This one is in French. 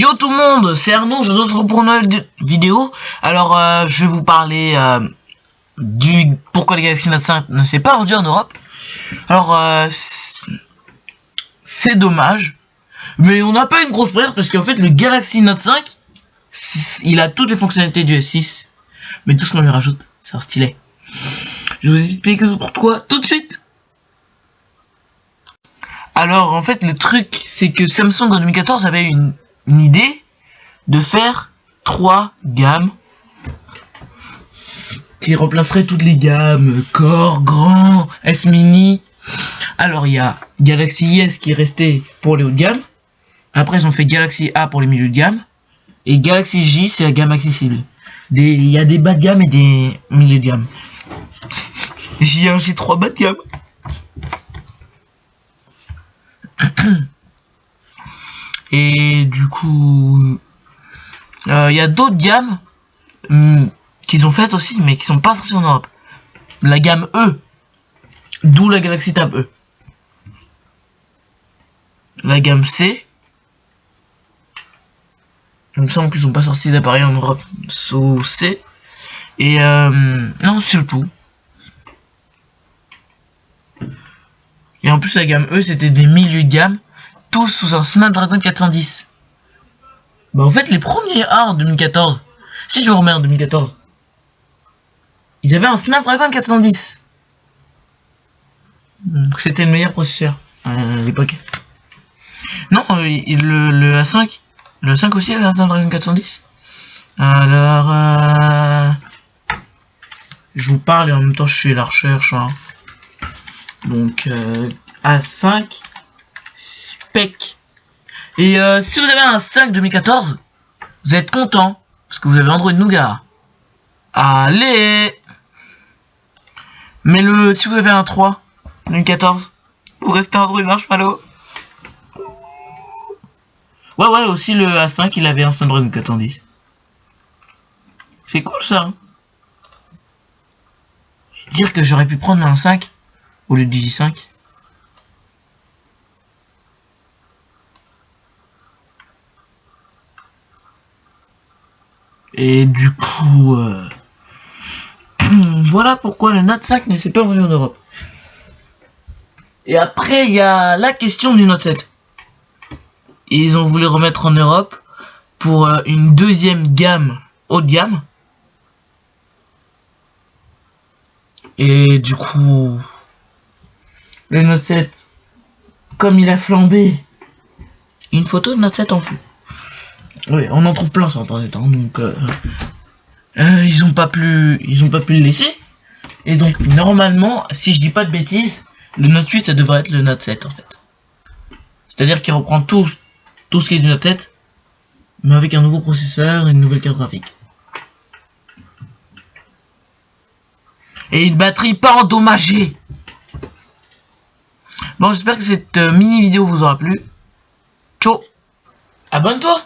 Yo tout le monde, c'est Arnaud, je vous retrouve pour une nouvelle vidéo. Alors je vais vous parler du pourquoi le Galaxy Note 5 ne s'est pas vendu en Europe. Alors c'est dommage, mais on n'a pas une grosse perte parce qu'en fait le Galaxy Note 5 il a toutes les fonctionnalités du S6, mais tout ce qu'on lui rajoute c'est un stylet. Je vais vous expliquer pourquoi tout de suite. Alors en fait le truc c'est que Samsung en 2014 avait une idée de faire 3 gammes qui remplaceraient toutes les gammes Core, Grand, S Mini. Alors il y a Galaxy S qui est resté pour les hauts de gamme. Après ils ont fait Galaxy A pour les milieux de gamme. Et Galaxy J c'est la gamme accessible. Il y a des bas de gamme et des milieux de gamme. J'ai 3 bas de gamme. Et du coup, il y a d'autres gammes qu'ils ont faites aussi, mais qui sont pas sorties en Europe. La gamme E, d'où la Galaxy Tab E. La gamme C, il me semble qu'ils sont pas sortis d'appareil en Europe sous C. Et non, c'est tout. Et en plus la gamme E c'était des milieux de gamme, tous sous un Snapdragon 410. Bah en fait les premiers A en 2014, si je me remets en 2014, ils avaient un Snapdragon 410. C'était le meilleur processeur à l'époque. Non, le A5, le 5 aussi avait un Snapdragon 410. Alors je vous parle et en même temps je fais la recherche hein. Donc A5 spec. Et si vous avez un 5 2014, vous êtes content parce que vous avez Android Nougat. Allez. Mais si vous avez un 3 2014, vous restez Android Marshmallow. Ouais aussi le A5 il avait un Snapdragon 410. C'est cool ça hein. Dire que j'aurais pu prendre un 5 au lieu du i5. Et du coup, voilà pourquoi le Note 5 ne s'est pas vendu en Europe. Et après, il y a la question du Note 7. Ils ont voulu remettre en Europe pour une deuxième gamme haut de gamme. Et du coup, le Note 7, comme il a flambé, une photo de Note 7 en flou. Oui, on en trouve plein sur internet, hein, donc ils ont pas pu le laisser. Et donc normalement, si je dis pas de bêtises, le Note 8 ça devrait être le Note 7 en fait. C'est-à-dire qu'il reprend tout ce qui est du Note 7, mais avec un nouveau processeur et une nouvelle carte graphique. Et une batterie pas endommagée. Bon, j'espère que cette mini vidéo vous aura plu. Ciao. Abonne-toi.